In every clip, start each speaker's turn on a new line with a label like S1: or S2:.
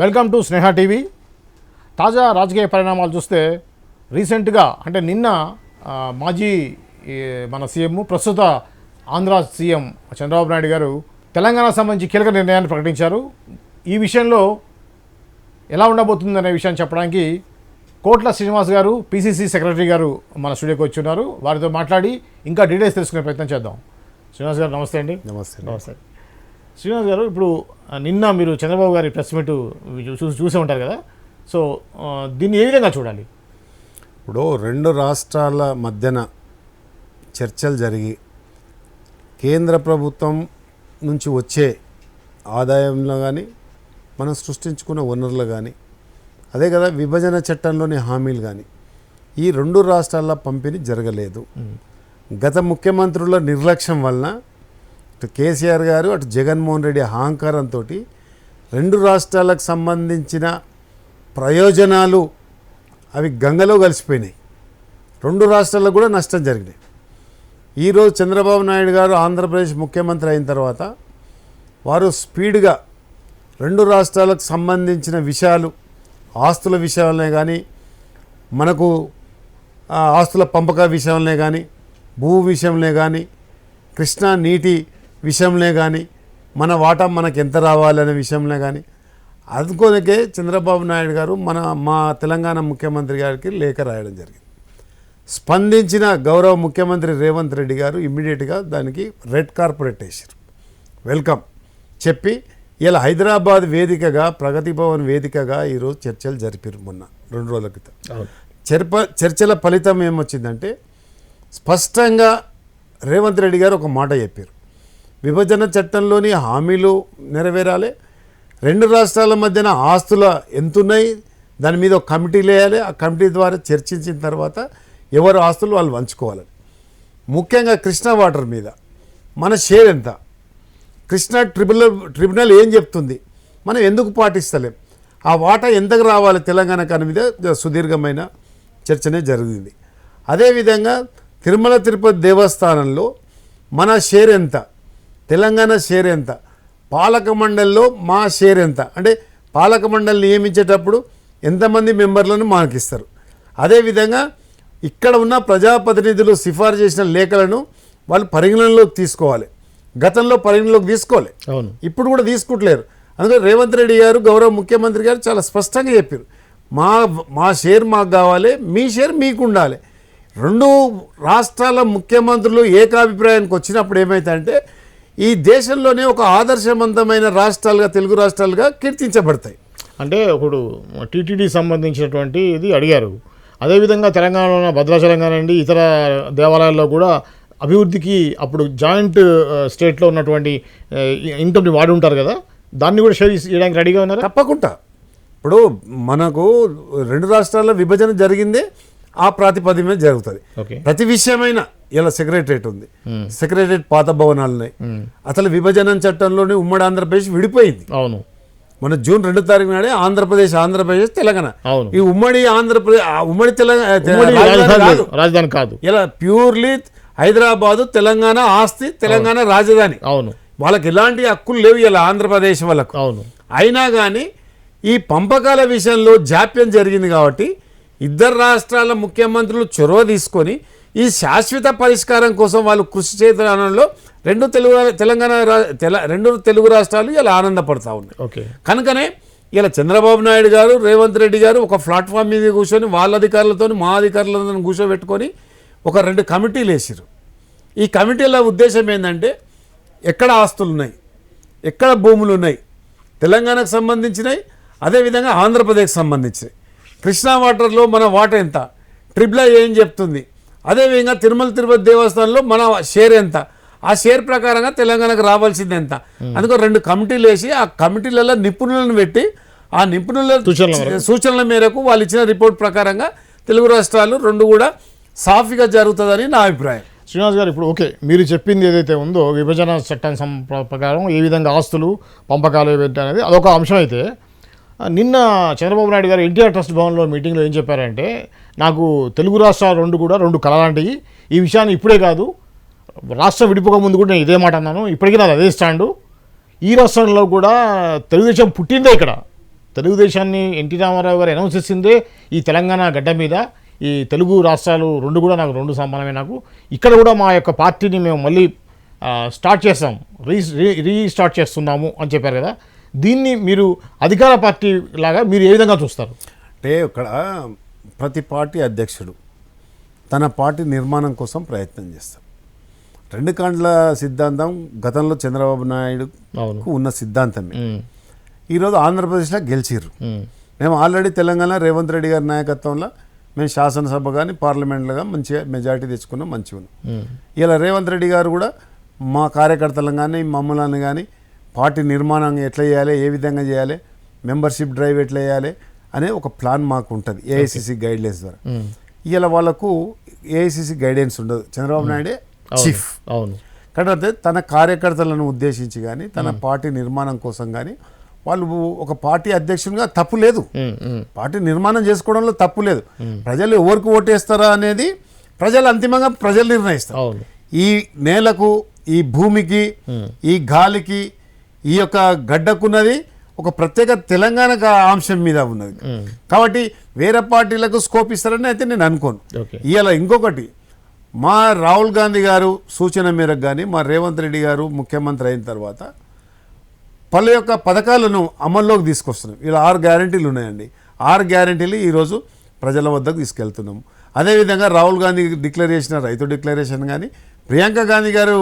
S1: Welcome to Sneha TV. తాజా రాజకీయ పరిణామాలు చూస్తే రీసెంట్గా అంటే నిన్న మాజీ మన సీఎం ప్రస్తుత ఆంధ్ర సీఎం చంద్రబాబు నాయుడు గారు తెలంగాణకు సంబంధించి కీలక నిర్ణయాన్ని ప్రకటించారు. ఈ విషయంలో ఎలా ఉండబోతుందనే విషయాన్ని చెప్పడానికి కోట్ల శ్రీనివాస్ గారు పీసీసీ సెక్రటరీ గారు మన స్టూడియోకి వచ్చి ఉన్నారు. వారితో మాట్లాడి ఇంకా డీటెయిల్స్ తెలుసుకునే ప్రయత్నం చేద్దాం. శ్రీనివాస్ గారు నమస్తే అండి.
S2: నమస్తే.
S1: శ్రీనివాస్ గారు, ఇప్పుడు నిన్న మీరు చంద్రబాబు గారి ప్రెస్ మీట్ చూసే ఉంటారు కదా, సో దీన్ని ఏ విధంగా చూడాలి?
S2: ఇప్పుడు రెండు రాష్ట్రాల మధ్యన చర్చలు జరిగి కేంద్ర ప్రభుత్వం నుంచి వచ్చే ఆదాయంలో కానీ మనం సృష్టించుకున్న వనరులు కానీ అదే కదా విభజన చట్టంలోని హామీలు కానీ ఈ రెండు రాష్ట్రాల పంపిణీ జరగలేదు. గత ముఖ్యమంత్రుల నిర్లక్ష్యం వలన అటు కేసీఆర్ గారు అటు జగన్మోహన్ రెడ్డి అహంకారంతో రెండు రాష్ట్రాలకు సంబంధించిన ప్రయోజనాలు అవి గంగలో కలిసిపోయినాయి. రెండు రాష్ట్రాలకు కూడా నష్టం జరిగినాయి. ఈరోజు చంద్రబాబు నాయుడు గారు ఆంధ్రప్రదేశ్ ముఖ్యమంత్రి అయిన తర్వాత వారు స్పీడ్గా రెండు రాష్ట్రాలకు సంబంధించిన విషయాలు, ఆస్తుల విషయాలనే కానీ మనకు ఆస్తుల పంపక విషయంలో కానీ భూ విషయంలో కానీ కృష్ణా నీటి విషయంలో కానీ మన వాటా మనకు ఎంత రావాలనే విషయంలో కానీ అందుకోనికే చంద్రబాబు నాయుడు గారు మా తెలంగాణ ముఖ్యమంత్రి గారికి లేఖ రాయడం జరిగింది. స్పందించిన గౌరవ ముఖ్యమంత్రి రేవంత్ రెడ్డి గారు ఇమ్మీడియట్గా దానికి రెడ్ కార్పొరేట్ వేసారు, వెల్కమ్ చెప్పి ఇలా హైదరాబాద్ వేదికగా ప్రగతి భవన్ వేదికగా ఈరోజు చర్చలు జరిపారు. మొన్న 2 రోజుల క్రితం చర్చల ఫలితం ఏమొచ్చిందంటే స్పష్టంగా రేవంత్ రెడ్డి గారు ఒక మాట చెప్పారు, విభజన చట్టంలోని హామీలు నెరవేరాలి, రెండు రాష్ట్రాల మధ్యన ఆస్తుల ఎంతున్నాయి దాని మీద ఒక కమిటీలు వేయాలి, ఆ కమిటీ ద్వారా చర్చించిన తర్వాత ఎవరు ఆస్తులు వాళ్ళు పంచుకోవాలి. ముఖ్యంగా కృష్ణా వాటర్ మీద మన షేర్ ఎంత, కృష్ణా ట్రిబ్యునల్ ఏం చెప్తుంది, మనం ఎందుకు పాటిస్తలేం, ఆ వాటా ఎంతకు రావాలి తెలంగాణ కాని మీద సుదీర్ఘమైన చర్చనే జరిగింది. అదేవిధంగా తిరుమల తిరుపతి దేవస్థానంలో మన షేర్ ఎంత, తెలంగాణ షేర్ ఎంత, పాలక మండలిలో మా షేర్ ఎంత, అంటే పాలక మండలిని నియమించేటప్పుడు ఎంతమంది మెంబర్లను మనకిస్తారు. అదేవిధంగా ఇక్కడ ఉన్న ప్రజాప్రతినిధులు సిఫారసు చేసిన లేఖలను వాళ్ళు పరిగణనలోకి తీసుకోవాలి. గతంలో పరిగణలోకి తీసుకోవాలి, ఇప్పుడు కూడా తీసుకుంటలేరు. అందుకని రేవంత్ రెడ్డి గారు గౌరవ ముఖ్యమంత్రి గారు చాలా స్పష్టంగా చెప్పారు, మా షేర్ మాకు కావాలి, మీ షేర్ మీకు ఉండాలి. రెండు రాష్ట్రాల ముఖ్యమంత్రులు ఏకాభిప్రాయానికి వచ్చినప్పుడు ఏమవుతాయంటే ఈ దేశంలోనే ఒక ఆదర్శవంతమైన రాష్ట్రాలుగా తెలుగు రాష్ట్రాలుగా కీర్తించబడతాయి.
S1: అంటే ఇప్పుడు టీటీడీ సంబంధించినటువంటి ఇది అడిగారు. అదేవిధంగా తెలంగాణలో భద్రాచలం కానివ్వండి ఇతర దేవాలయాల్లో కూడా అభివృద్ధికి అప్పుడు జాయింట్ స్టేట్లో ఉన్నటువంటి ఇన్కమ్ని వాడి ఉంటారు కదా, దాన్ని కూడా షేర్ చేయడానికి రెడీగా ఉన్నారు.
S2: తప్పకుండా ఇప్పుడు మనకు రెండు రాష్ట్రాల విభజన జరిగిందే ఆ ప్రాతిపదిక మీద జరుగుతుంది. ప్రతి విషయమైనా ఇలా సెక్రటరేట్ ఉంది, సెక్రటరేట్ పాత భవనాలు ఉన్నాయి. అసలు విభజన చట్టంలోనే ఉమ్మడి ఆంధ్రప్రదేశ్ విడిపోయింది.
S1: అవును,
S2: మన జూన్ 2 తారీఖు నాడే ఆంధ్రప్రదేశ్ తెలంగాణ. ఈ ఉమ్మడి ఆంధ్రప్రదేశ్ ఉమ్మడి
S1: రాజధాని కాదు,
S2: ఇలా ప్యూర్లీ హైదరాబాదు తెలంగాణ ఆస్తి, తెలంగాణ రాజధాని.
S1: అవును,
S2: వాళ్ళకి ఎలాంటి హక్కులు లేవు ఇలా ఆంధ్రప్రదేశ్ వాళ్ళకు.
S1: అవును,
S2: అయినా కానీ ఈ పంపకాల విషయంలో జాప్యం జరిగింది కాబట్టి ఇద్దరు రాష్ట్రాల ముఖ్యమంత్రులు చొరవ తీసుకొని ఈ శాశ్వత పరిష్కారం కోసం వాళ్ళు కృషి చేయడంలో రెండు తెలుగు రాష్ట్రాలు ఇలా ఆనందపడతా ఉన్నాయి. కనుకనే ఇలా చంద్రబాబు నాయుడు గారు రేవంత్ రెడ్డి గారు ఒక ప్లాట్ఫామ్ మీద కూర్చొని వాళ్ళ అధికారులతో మా అధికారులతో కూర్చోబెట్టుకొని ఒక 2 కమిటీలు వేసారు. ఈ కమిటీల ఉద్దేశం ఏంటంటే ఎక్కడ ఆస్తులు ఉన్నాయి, ఎక్కడ భూములు ఉన్నాయి, తెలంగాణకు సంబంధించినవి, అదేవిధంగా ఆంధ్రప్రదేశ్కి సంబంధించినవి, కృష్ణా వాటర్లో మన వాటా ఎంత, ట్రిబ్యునల్ ఏం చెప్తుంది, అదేవిధంగా తిరుమల తిరుపతి దేవస్థానంలో మన షేర్ ఎంత, ఆ షేర్ ప్రకారంగా తెలంగాణకు రావాల్సింది ఎంత. అందుకో 2 కమిటీలు వేసి ఆ కమిటీలలో నిపుణులను పెట్టి ఆ నిపుణుల సూచనల మేరకు వాళ్ళు ఇచ్చిన రిపోర్ట్ ప్రకారంగా తెలుగు రాష్ట్రాలు రెండు కూడా సాఫీగా జరుగుతుందని నా అభిప్రాయం.
S1: శ్రీనివాస్ గారు, ఇప్పుడు ఓకే మీరు చెప్పింది ఏదైతే ఉందో విభజన చట్టం ప్రకారం ఏ విధంగా ఆస్తులు పంపకాలు ఏవైతే అనేది అదొక అంశం అయితే, నిన్న చంద్రబాబు నాయుడు గారు ఎన్టీఆర్ ట్రస్ట్ భవన్లో మీటింగ్లో ఏం చెప్పారంటే నాకు తెలుగు రాష్ట్రాలు రెండు కళలాంటివి, ఈ విషయాన్ని ఇప్పుడే కాదు రాష్ట్రం విడిపోక ముందు కూడా నేను ఇదే మాట అన్నాను, ఇప్పటికీ నాది అదే స్టాండు, ఈ రాష్ట్రంలో కూడా తెలుగుదేశం పుట్టిందే ఇక్కడ, తెలుగుదేశాన్ని ఎన్టీ రామారావు గారు అనౌన్స్ చేసిందే ఈ తెలంగాణ గడ్డ మీద. ఈ తెలుగు రాష్ట్రాలు రెండు కూడా నాకు రెండు సమానమే. నాకు ఇక్కడ కూడా మా యొక్క పార్టీని మేము మళ్ళీ స్టార్ట్ చేస్తాం, రీస్టార్ట్ చేస్తున్నాము అని చెప్పారు కదా. దీన్ని మీరు అధికార పార్టీ లాగా మీరు ఏ విధంగా చూస్తారు?
S2: అంటే ఇక్కడ ప్రతి పార్టీ అధ్యక్షుడు తన పార్టీ నిర్మాణం కోసం ప్రయత్నం చేస్తారు. రెండు కాండ్ల సిద్ధాంతం గతంలో చంద్రబాబు నాయుడుకు ఉన్న సిద్ధాంతమే. ఈరోజు ఆంధ్రప్రదేశ్లో గెలిచిర్రు. మేము ఆల్రెడీ తెలంగాణ రేవంత్ రెడ్డి గారి నాయకత్వంలో మేము శాసనసభ కానీ పార్లమెంట్లో కానీ మంచిగా మెజారిటీ తెచ్చుకున్నాం, మంచిగా ఉన్నాం. ఇలా రేవంత్ రెడ్డి గారు కూడా మా కార్యకర్తలను కానీ మమ్మల్ని కానీ పార్టీ నిర్మాణం ఎట్లా చేయాలి, ఏ విధంగా చేయాలి, మెంబర్షిప్ డ్రైవ్ ఎట్లా చేయాలి అనే ఒక ప్లాన్ మాకు ఉంటుంది ఏఐసిసి గైడ్లైన్స్ ద్వారా. ఇలా వాళ్ళకు ఏఐసిసి గైడెన్స్ ఉండదు, చంద్రబాబు నాయుడే చీఫ్.
S1: అవును.
S2: కాబట్టి తన కార్యకర్తలను ఉద్దేశించి కానీ తన పార్టీ నిర్మాణం కోసం కానీ వాళ్ళు ఒక పార్టీ అధ్యక్షునిగా తప్పు లేదు, పార్టీ నిర్మాణం చేసుకోవడంలో తప్పు లేదు. ప్రజలు ఎవరికి ఓటేస్తారా అనేది ప్రజలు అంతిమంగా ప్రజలు నిర్ణయిస్తారు. ఈ నేలకు, ఈ భూమికి, ఈ గాలికి, ఈ యొక్క గడ్డకున్నది ఒక ప్రత్యేక తెలంగాణ అంశం మీద ఉన్నది. కాబట్టి వేరే పార్టీలకు స్కోప్ ఇస్తారని అయితే నేను అనుకోను. ఇవాళ ఇంకొకటి, మా రాహుల్ గాంధీ గారు సూచన మేరకు కానీ మా రేవంత్ రెడ్డి గారు ముఖ్యమంత్రి అయిన తర్వాత పలు యొక్క పథకాలను అమల్లోకి తీసుకొస్తున్నాం. ఇలా 6 గ్యారంటీలు ఉన్నాయండి. 6 గ్యారంటీలు ఈరోజు ప్రజల వద్దకు తీసుకెళ్తున్నాము. అదేవిధంగా రాహుల్ గాంధీ డిక్లేర్ చేసిన రైతు డిక్లరేషన్ కానీ, ప్రియాంక గాంధీ గారు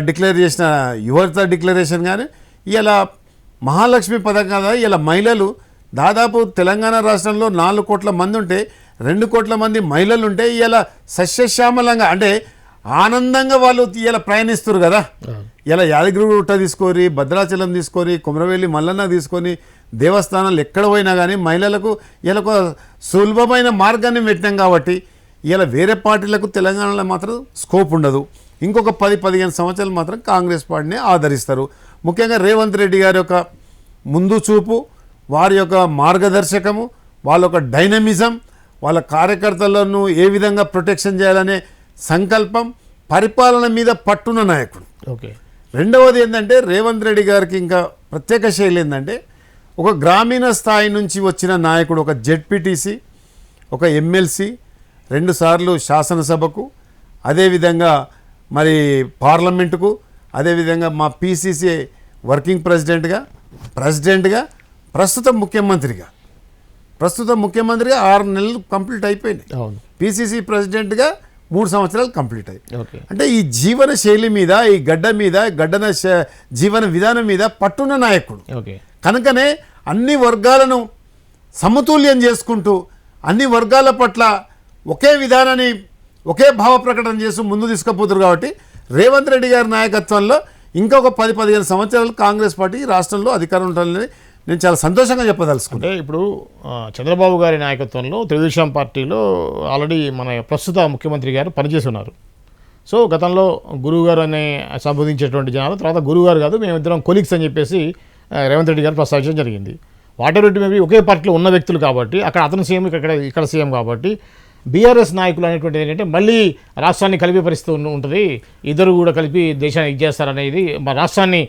S2: డిక్లేర్ చేసిన యువత డిక్లరేషన్ కానీ, ఇలా మహాలక్ష్మి పథకం కదా, ఇలా మహిళలు దాదాపు తెలంగాణ రాష్ట్రంలో 4 కోట్ల మంది ఉంటే 2 కోట్ల మంది మహిళలు ఉంటే ఇలా సస్యశ్యామలంగా అంటే ఆనందంగా వాళ్ళు ఇలా ప్రయాణిస్తారు కదా. ఇలా యాదగిరిగుట్ట తీసుకొని, భద్రాచలం తీసుకొని, కుమ్రవెల్లి మల్లన్న తీసుకొని, దేవస్థానాలు ఎక్కడ పోయినా కానీ మహిళలకు ఇలా ఒక సులభమైన మార్గాన్ని పెట్టినాం. కాబట్టి ఇలా వేరే పార్టీలకు తెలంగాణలో మాత్రం స్కోప్ ఉండదు. ఇంకొక 10-15 సంవత్సరాలు మాత్రం కాంగ్రెస్ పార్టీని ఆదరిస్తారు. ముఖ్యంగా రేవంత్ రెడ్డి గారి యొక్క ముందు చూపు, వారి యొక్క మార్గదర్శకము, వాళ్ళ యొక్క డైనమిజం, వాళ్ళ కార్యకర్తలను ఏ విధంగా ప్రొటెక్షన్ చేయాలనే సంకల్పం, పరిపాలన మీద పట్టున్న నాయకుడు. రెండవది ఏంటంటే రేవంత్ రెడ్డి గారికి ఇంకా ప్రత్యేక శైలి ఏంటంటే ఒక గ్రామీణ స్థాయి నుంచి వచ్చిన నాయకుడు. ఒక జెడ్పీటీసీ, ఒక ఎమ్మెల్సీ, 2 సార్లు శాసనసభకు, అదేవిధంగా మరి పార్లమెంటుకు, అదేవిధంగా మా పిసిసి వర్కింగ్ ప్రెసిడెంట్గా, ప్రస్తుత ముఖ్యమంత్రిగా 6 నెలలు కంప్లీట్ అయిపోయినాయి. పిసిసి ప్రెసిడెంట్గా 3 సంవత్సరాలు కంప్లీట్ అయ్యాయి. అంటే ఈ జీవన శైలి మీద, ఈ గడ్డన జీవన విధానం మీద పట్టున్న నాయకుడు. కనుకనే అన్ని వర్గాలను సమతుల్యం చేసుకుంటూ అన్ని వర్గాల పట్ల ఒకే విధానాన్ని, ఒకే భావ ప్రకటన చేస్తూ ముందు తీసుకుపోతారు. కాబట్టి రేవంత్ రెడ్డి గారి నాయకత్వంలో ఇంకొక 10-15 సంవత్సరాలు కాంగ్రెస్ పార్టీ రాష్ట్రంలో అధికారం ఉంటుందని నేను చాలా సంతోషంగా చెప్పదలుచుకుంటే.
S1: ఇప్పుడు చంద్రబాబు గారి నాయకత్వంలో తెలుగుదేశం పార్టీలో ఆల్రెడీ మన ప్రస్తుత ముఖ్యమంత్రి గారు పనిచేసి ఉన్నారు. సో గతంలో గురువు గారు అనే సంబోధించేటువంటి జనాలు, తర్వాత గురువు గారు కాదు, మేమిద్దరం కొలీగ్స్ అని చెప్పేసి రేవంత్ రెడ్డి గారు ప్రస్తావించడం జరిగింది. వాటర్ రెడ్డి మేబీ ఒకే పార్టీలో ఉన్న వ్యక్తులు కాబట్టి, అక్కడ అతను సీఎం, ఇక్కడ సీఎం కాబట్టి బీఆర్ఎస్ నాయకులు అనేటువంటిది ఏంటంటే మళ్ళీ రాష్ట్రాన్ని కలిపే పరిస్థితి ఉంటుంది, ఇద్దరు కూడా కలిపి దేశాన్ని ఇచ్చేస్తారనేది, మా రాష్ట్రాన్ని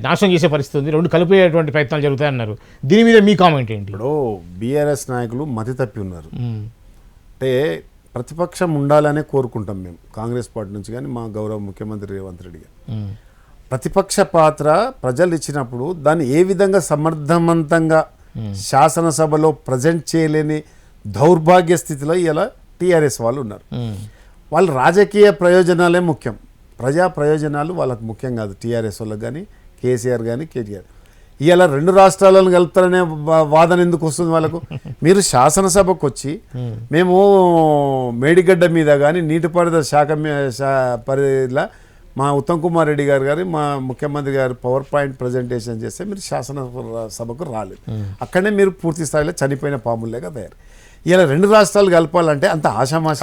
S1: నాశనం చేసే పరిస్థితి ఉంది, 2 కలిపేటువంటి ప్రయత్నాలు జరుగుతాయన్నారు. దీని మీద మీ కామెంట్ ఏంటి?
S2: ఇప్పుడు బీఆర్ఎస్ నాయకులు మతి తప్పి ఉన్నారు. అంటే ప్రతిపక్షం ఉండాలనే కోరుకుంటాం మేము కాంగ్రెస్ పార్టీ నుంచి, కానీ మా గౌరవ ముఖ్యమంత్రి రేవంత్ రెడ్డి గారు ప్రతిపక్ష పాత్ర ప్రజలు ఇచ్చినప్పుడు దాన్ని ఏ విధంగా సమర్థవంతంగా శాసనసభలో ప్రజెంట్ చేయలేని దౌర్భాగ్య స్థితిలో ఇలా టీఆర్ఎస్ వాళ్ళు ఉన్నారు. వాళ్ళు రాజకీయ ప్రయోజనాలే ముఖ్యం, ప్రజా ప్రయోజనాలు వాళ్ళకు ముఖ్యం కాదు. టీఆర్ఎస్ వాళ్ళకి కానీ, కేసీఆర్ కానీ, కేటీఆర్ ఇవాళ 2 రాష్ట్రాలను కలుపుతారనే వాదన ఎందుకు వస్తుంది వాళ్ళకు? మీరు శాసనసభకు వచ్చి మేము మేడిగడ్డ మీద కానీ నీటిపారుదల శాఖ పరిధిలో మా ఉత్తమ్ కుమార్ రెడ్డి గారు మా ముఖ్యమంత్రి గారు పవర్ పాయింట్ ప్రజెంటేషన్ చేస్తే మీరు శాసనసభకు రాలేదు. అక్కడనే మీరు పూర్తి స్థాయిలో చనిపోయిన పాముల్లేగా తయారు. ఇలా 2 రాష్ట్రాలు కలపాలంటే అంత ఆశామాష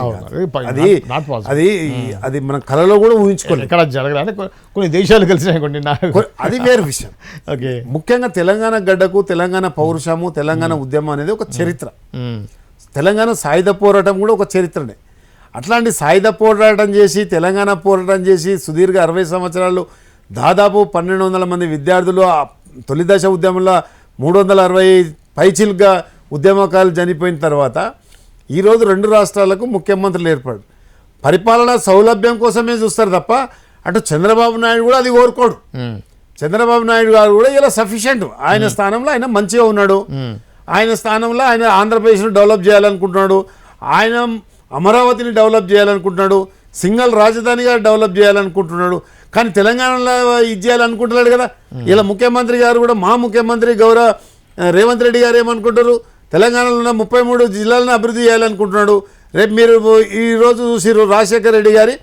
S2: అది మన కళలో కూడా ఊహించుకోలేదు.
S1: ఇక్కడ జరగడానికి కొన్ని దేశాలు కలిసినాయి,
S2: అది వేరే విషయం. ముఖ్యంగా తెలంగాణ గడ్డకు, తెలంగాణ పౌరుషము, తెలంగాణ ఉద్యమం అనేది ఒక చరిత్ర. తెలంగాణ సాయుధ పోరాటం కూడా ఒక చరిత్రనే. అట్లాంటి సాయుధ పోరాటం చేసి, తెలంగాణ పోరాటం చేసి సుదీర్ఘ 60 సంవత్సరాలు దాదాపు 1200 మంది విద్యార్థులు తొలి దశ ఉద్యమంలో 360 పైచిలుగా ఉద్యమకాలు చనిపోయిన తర్వాత ఈరోజు 2 రాష్ట్రాలకు ముఖ్యమంత్రులు ఏర్పడు పరిపాలన సౌలభ్యం కోసమే చూస్తారు తప్ప అటు చంద్రబాబు నాయుడు కూడా అది కోరుకోడు. చంద్రబాబు నాయుడు గారు కూడా ఇలా సఫిషియెంట్, ఆయన స్థానంలో ఆయన మంచిగా ఉన్నాడు, ఆయన స్థానంలో ఆయన ఆంధ్రప్రదేశ్ను డెవలప్ చేయాలనుకుంటున్నాడు, ఆయన అమరావతిని డెవలప్ చేయాలనుకుంటున్నాడు, సింగల్ రాజధానిగా డెవలప్ చేయాలనుకుంటున్నాడు. కానీ తెలంగాణలో ఇది చేయాలనుకుంటున్నాడు కదా. ఇలా ముఖ్యమంత్రి గారు కూడా మా ముఖ్యమంత్రి గౌరవ రేవంత్ రెడ్డి గారు ఏమనుకుంటారు, తెలంగాణలో ఉన్న 33 జిల్లాలను అభివృద్ధి చేయాలనుకుంటున్నాడు. రేపు మీరు ఈరోజు చూసిరు రాజశేఖర రెడ్డి గారి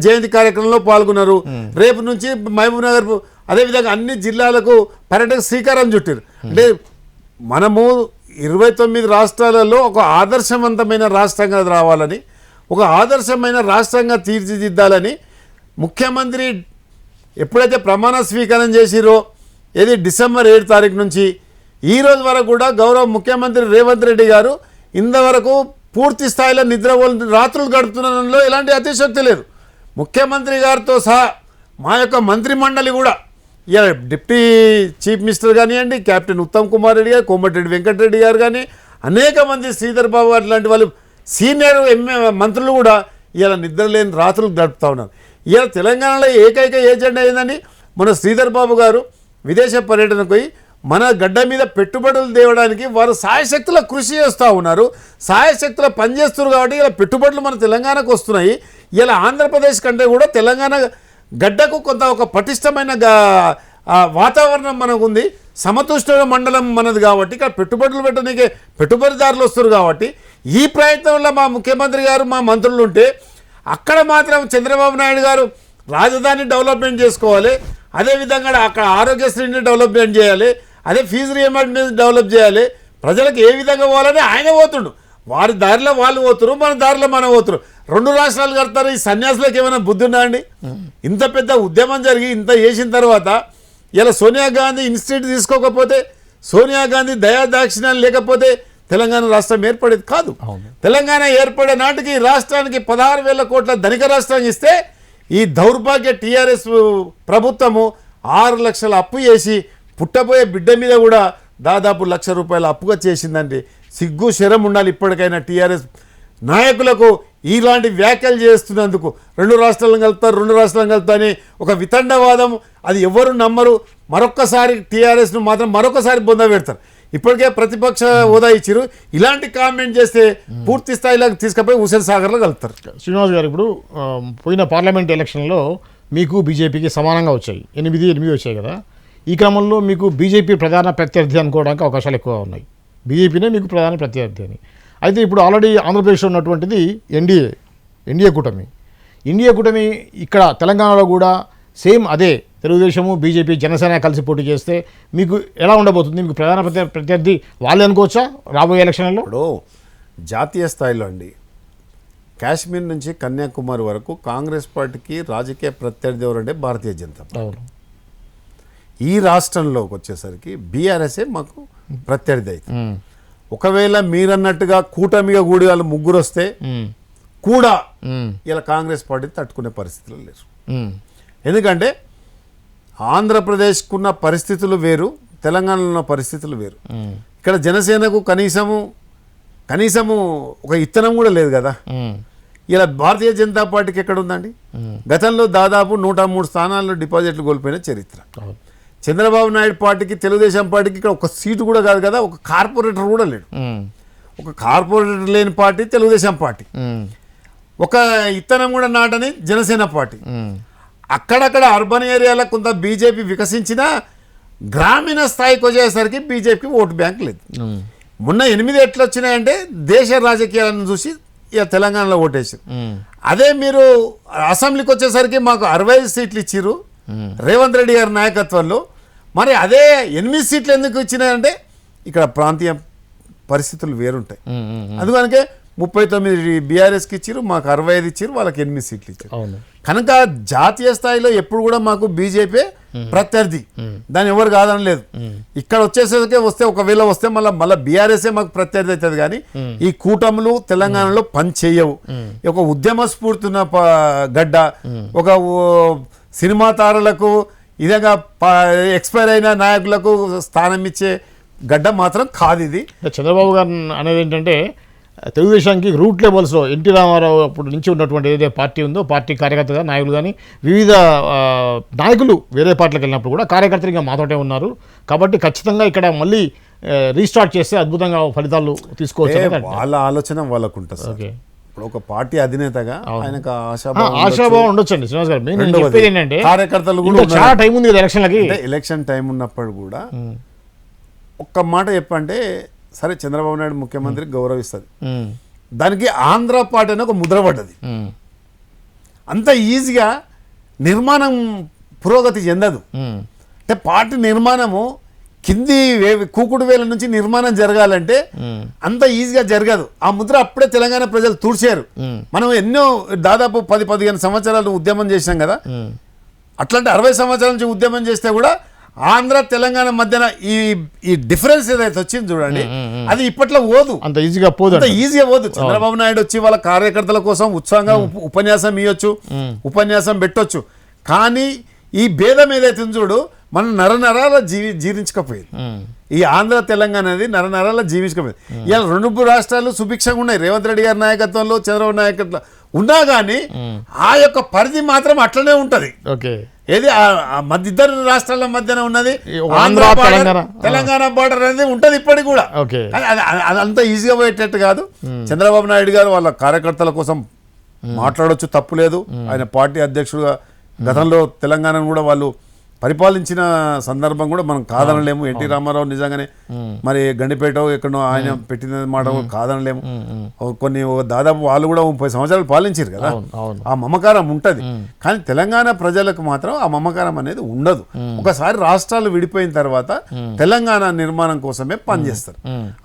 S2: జయంతి కార్యక్రమంలో పాల్గొన్నారు. రేపు నుంచి మహబూబ్ నగర్ అదేవిధంగా అన్ని జిల్లాలకు పర్యటక శ్రీకారం చుట్టారు. అంటే మనము 29 రాష్ట్రాలలో ఒక ఆదర్శవంతమైన రాష్ట్రంగా రావాలని, ఒక ఆదర్శమైన రాష్ట్రంగా తీర్చిదిద్దాలని ముఖ్యమంత్రి ఎప్పుడైతే ప్రమాణ స్వీకారం చేసిరో ఏది డిసెంబర్ 7 తారీఖు నుంచి ఈ రోజు వరకు కూడా గౌరవ ముఖ్యమంత్రి రేవంత్ రెడ్డి గారు ఇంతవరకు పూర్తి స్థాయిలో రాత్రులు గడుపుతున్నలో ఎలాంటి అతిశక్తి లేదు. ముఖ్యమంత్రి గారితో సహా మా యొక్క మంత్రిమండలి కూడా డిప్యూటీ చీఫ్ మినిస్టర్ కానివ్వండి, కెప్టెన్ ఉత్తమ్ కుమార్ రెడ్డి గారు, కోమటిరెడ్డి వెంకటరెడ్డి గారు కానీ అనేక మంది శ్రీధర్ బాబు గారు లాంటి వాళ్ళు సీనియర్ మంత్రులు కూడా ఇలా నిద్రలేని రాత్రులు గడుపుతూ ఉన్నారు. ఇలా తెలంగాణలో ఏకైక ఏజెండా ఏందని మన శ్రీధర్ బాబు గారు విదేశ పర్యటనకు పోయి మన గడ్డ మీద పెట్టుబడులు తేవడానికి వారు సాయశక్తుల కృషి చేస్తూ ఉన్నారు, సాయశక్తుల పనిచేస్తున్నారు. కాబట్టి ఇలా పెట్టుబడులు మన తెలంగాణకు వస్తున్నాయి. ఇలా ఆంధ్రప్రదేశ్ కంటే కూడా తెలంగాణ గడ్డకు కొంత ఒక పటిష్టమైన వాతావరణం మనకు ఉంది, సమతుష్ట మండలం మనది కాబట్టి ఇక్కడ పెట్టుబడులు పెట్టడానికి పెట్టుబడిదారులు వస్తారు. కాబట్టి ఈ ప్రయత్నంలో మా ముఖ్యమంత్రి గారు మా మంత్రులు ఉంటే అక్కడ మాత్రం చంద్రబాబు నాయుడు గారు రాజధాని డెవలప్మెంట్ చేసుకోవాలి, అదేవిధంగా అక్కడ ఆరోగ్యశ్రీని డెవలప్మెంట్ చేయాలి, అదే ఫీజు రియంబర్స్మెంట్ డెవలప్ చేయాలి, ప్రజలకు ఏ విధంగా పోవాలని ఆయన పోతుండు. వారి దారిలో వాళ్ళు పోతురు, మన దారిలో మనం పోతురు. 2 రాష్ట్రాలు కడతారు. ఈ సన్యాసులకు ఏమైనా బుద్ధి ఉందా అండి? ఇంత పెద్ద ఉద్యమం జరిగి ఇంత చేసిన తర్వాత ఇలా సోనియా గాంధీ ఇన్స్టిట్యూట్ తీసుకోకపోతే, సోనియా గాంధీ దయాదాక్షిణ్యాలు లేకపోతే తెలంగాణ రాష్ట్రం ఏర్పడేది కాదు. తెలంగాణ ఏర్పడే నాటికి రాష్ట్రానికి 16,000 కోట్ల ధనిక రాష్ట్రానికి ఇస్తే ఈ దౌర్భాగ్య టీఆర్ఎస్ ప్రభుత్వము 6 లక్షల అప్పు చేసి పుట్టబోయే బిడ్డ మీద కూడా దాదాపు ₹1,00,000 అప్పుగా చేసిందండి. సిగ్గు శరం ఉండాలి ఇప్పటికైనా టీఆర్ఎస్ నాయకులకు ఇలాంటి వ్యాఖ్యలు చేస్తున్నందుకు. 2 రాష్ట్రాలను కలుపుతా అని ఒక వితండవాదం, అది ఎవరు నమ్మరు. మరొక్కసారి టీఆర్ఎస్ను మాత్రం మరొకసారి బొంద పెడతారు. ఇప్పటికే ప్రతిపక్ష హోదా ఇచ్చిరు, ఇలాంటి కామెంట్ చేస్తే పూర్తి స్థాయిలో తీసుకుపోయి హుసేన్ సాగర్లో కలుపుతారు.
S1: శ్రీనివాస్ గారు, ఇప్పుడు పోయిన పార్లమెంట్ ఎలక్షన్లో మీకు బీజేపీకి సమానంగా వచ్చాయి, 8 వచ్చాయి కదా. ఈ క్రమంలో మీకు బీజేపీ ప్రధాన ప్రత్యర్థి అనుకోవడానికి అవకాశాలు ఎక్కువ ఉన్నాయి. బీజేపీనే మీకు ప్రధాన ప్రత్యర్థి అని. అయితే ఇప్పుడు ఆల్రెడీ ఆంధ్రప్రదేశ్లో ఉన్నటువంటిది ఎన్డీఏ కూటమి ఇక్కడ తెలంగాణలో కూడా సేమ్ అదే తెలుగుదేశము బీజేపీ జనసేన కలిసి పోటీ చేస్తే మీకు ఎలా ఉండబోతుంది? మీకు ప్రధాన ప్రత్యర్థి వాళ్ళే అనుకోవచ్చా రాబోయే ఎలక్షన్లలో?
S2: ఇప్పుడు జాతీయ స్థాయిలో అండి కాశ్మీర్ నుంచి కన్యాకుమారి వరకు కాంగ్రెస్ పార్టీకి రాజకీయ ప్రత్యర్థి ఎవరంటే భారతీయ జనతా పార్టీ. ఈ రాష్ట్రంలోకి వచ్చేసరికి బీఆర్ఎస్ఏ మాకు ప్రత్యర్థి అయితే, ఒకవేళ మీరన్నట్టుగా కూటమిగా కూడి వాళ్ళు 3 వస్తే కూడా ఇలా కాంగ్రెస్ పార్టీ తట్టుకునే పరిస్థితులు లేరు. ఎందుకంటే ఆంధ్రప్రదేశ్కున్న పరిస్థితులు వేరు, తెలంగాణలో ఉన్న పరిస్థితులు వేరు. ఇక్కడ జనసేనకు కనీసము ఒక ఇత్తనం కూడా లేదు కదా. ఇలా భారతీయ జనతా పార్టీకి ఎక్కడ ఉందండి? గతంలో దాదాపు 103 స్థానాల్లో డిపాజిట్లు కోల్పోయిన చరిత్ర. చంద్రబాబు నాయుడు పార్టీకి, తెలుగుదేశం పార్టీకి ఇక్కడ ఒక సీటు కూడా కాదు కదా, ఒక కార్పొరేటర్ కూడా లేడు. ఒక కార్పొరేటర్ లేని పార్టీ తెలుగుదేశం పార్టీ, ఒక ఇత్తనం కూడా నాటని జనసేన పార్టీ. అక్కడక్కడ అర్బన్ ఏరియాలో కొంత బీజేపీ వికసించిన గ్రామీణ స్థాయికి వచ్చేసరికి బీజేపీకి ఓటు బ్యాంక్ లేదు. మొన్న 8 ఎట్లా వచ్చినాయంటే దేశ రాజకీయాలను చూసి ఇక తెలంగాణలో ఓటేసారు. అదే మీరు అసెంబ్లీకి వచ్చేసరికి మాకు 65 సీట్లు ఇచ్చిర్రు రేవంత్ రెడ్డి గారి నాయకత్వంలో. మరి అదే 8 సీట్లు ఎందుకు ఇచ్చినాయంటే ఇక్కడ ప్రాంతీయ పరిస్థితులు వేరుంటాయి. అందుకనికే 39 బీఆర్ఎస్కి ఇచ్చిర్రు, మాకు 65 ఇచ్చిర్రు, వాళ్ళకి 8 సీట్లు ఇచ్చారు. కనుక జాతీయ స్థాయిలో ఎప్పుడు కూడా మాకు బీజేపీ ప్రత్యర్థి, దాన్ని ఎవరు కాదని లేదు. ఇక్కడ వచ్చేసరికి ఒకవేళ వస్తే మళ్ళీ బీఆర్ఎస్ఏ మాకు ప్రత్యర్థి అవుతుంది. కానీ ఈ కూటములు తెలంగాణలో పని చేయవు. ఒక ఉద్యమ స్ఫూర్తిన గడ్డ, ఒక సినిమా తారలకు ఇదిగా ఎక్స్పైర్ అయిన నాయకులకు స్థానం ఇచ్చే గడ్డ మాత్రం కాదు ఇది.
S1: చంద్రబాబు గారు అనేది ఏంటంటే తెలుగుదేశానికి రూట్ లెవెల్స్లో ఎన్టీ రామారావు అప్పుడు నుంచి ఉన్నటువంటి ఏదైతే పార్టీ ఉందో పార్టీ కార్యకర్తగా నాయకులు కానీ వివిధ నాయకులు వేరే పార్టీలకు వెళ్ళినప్పుడు కూడా కార్యకర్తలు ఇంకా మాతోటే ఉన్నారు. కాబట్టి ఖచ్చితంగా ఇక్కడ మళ్ళీ రీస్టార్ట్ చేస్తే అద్భుతంగా ఫలితాలు తీసుకోవచ్చు.
S2: వాళ్ళ ఆలోచన వాళ్ళకు ఉంటుంది సార్.
S1: ఓకే,
S2: ఇప్పుడు ఒక పార్టీ అధినేతగా ఆయనకు
S1: ఆశాభావం ఉండొచ్చండి శ్రీనివాస్ గారు. నేను చెప్పేది ఏంటంటే
S2: కార్యకర్తలు కూడా
S1: చాలా టైం ఉంది కదా ఎలక్షన్లకి.
S2: ఎలక్షన్ టైం ఉన్నప్పుడు కూడా ఒక్క మాట చెప్పంటే సరే చంద్రబాబు నాయుడు ముఖ్యమంత్రి గౌరవిస్తుంది, దానికి ఆంధ్ర పార్టీ అని ఒక ముద్ర పడ్డది. అంత ఈజీగా నిర్మాణం పురోగతి చెందదు. అంటే పార్టీ నిర్మాణము కింది కూకుడు వేల నుంచి నిర్మాణం జరగాలంటే అంత ఈజీగా జరగదు. ఆ ముద్ర అప్పుడే తెలంగాణ ప్రజలు తూర్చారు. మనం ఎన్నో దాదాపు 10-15 సంవత్సరాలు ఉద్యమం చేసినాం కదా. అట్లాంటి 60 సంవత్సరాల నుంచి ఉద్యమం చేస్తే కూడా ఆంధ్ర తెలంగాణ మధ్యన ఈ డిఫరెన్స్ ఏదైతే వచ్చింది చూడండి, అది ఇప్పట్లో పోదు,
S1: అంత ఈజీగా
S2: పోదు. చంద్రబాబు నాయుడు వచ్చి వాళ్ళ కార్యకర్తల కోసం ఉత్సాహంగా ఉపన్యాసం ఇవ్వచ్చు, ఉపన్యాసం పెట్టొచ్చు. కానీ ఈ భేదం ఏదైతే చూడు మనం నరనరాల జీర్ణించకపోయింది. ఈ ఆంధ్ర తెలంగాణ అనేది నరనరాల జీవించకపోయింది. ఇలా 2 రాష్ట్రాలు సుభిక్షంగా ఉన్నాయి. రేవంత్ రెడ్డి గారి నాయకత్వంలో, చంద్రబాబు నాయకత్వంలో ఉన్నా కానీ ఆ యొక్క పరిధి మాత్రం అట్లనే ఉంటది. ఏది ఇద్దరు రాష్ట్రాల మధ్యన ఉన్నది ఆంధ్ర తెలంగాణ బార్డర్ అనేది ఉంటది ఇప్పటికి కూడా. అదంతా ఈజీగా పోయేటట్టు కాదు. చంద్రబాబు నాయుడు గారు వాళ్ళ కార్యకర్తల కోసం మాట్లాడొచ్చు, తప్పు లేదు. ఆయన పార్టీ అధ్యక్షుడుగా గతంలో తెలంగాణను కూడా వాళ్ళు పరిపాలించిన సందర్భం కూడా మనం కాదనలేము. ఎన్టీ రామారావు నిజంగానే మరి గండిపేట ఎక్కడో ఆయన పెట్టిన మాట కాదనలేము. కొన్ని దాదాపు వాళ్ళు కూడా 30 సంవత్సరాలు పాలించారు కదా. ఆ మమకారం ఉంటది. కానీ తెలంగాణ ప్రజలకు మాత్రం ఆ మమకారం అనేది ఉండదు. ఒకసారి రాష్ట్రాలు విడిపోయిన తర్వాత తెలంగాణ నిర్మాణం కోసమే పనిచేస్తారు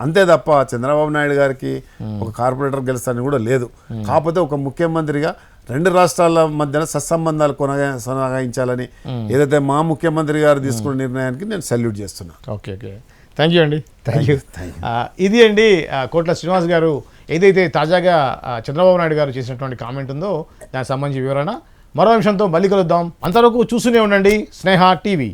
S2: అంతే తప్ప చంద్రబాబు నాయుడు గారికి ఒక కార్పొరేటర్ గెలుస్తారని కూడా లేదు. కాకపోతే ఒక ముఖ్యమంత్రిగా 2 రాష్ట్రాల మధ్యన సత్సంబంధాలు కొనసాగించాలని ఏదైతే మా ముఖ్యమంత్రి గారు తీసుకున్న నిర్ణయానికి నేను సెల్యూట్ చేస్తున్నాను.
S1: ఓకే, థ్యాంక్ యూ అండి. Thank you. ఇది అండి కోట్ల శ్రీనివాస్ గారు ఏదైతే తాజాగా చంద్రబాబు నాయుడు గారు చేసినటువంటి కామెంట్ ఉందో దానికి సంబంధించి వివరణ. మరో అంశంతో మళ్ళీ కలుద్దాం. అంతవరకు చూస్తూనే ఉండండి స్నేహ టీవీ.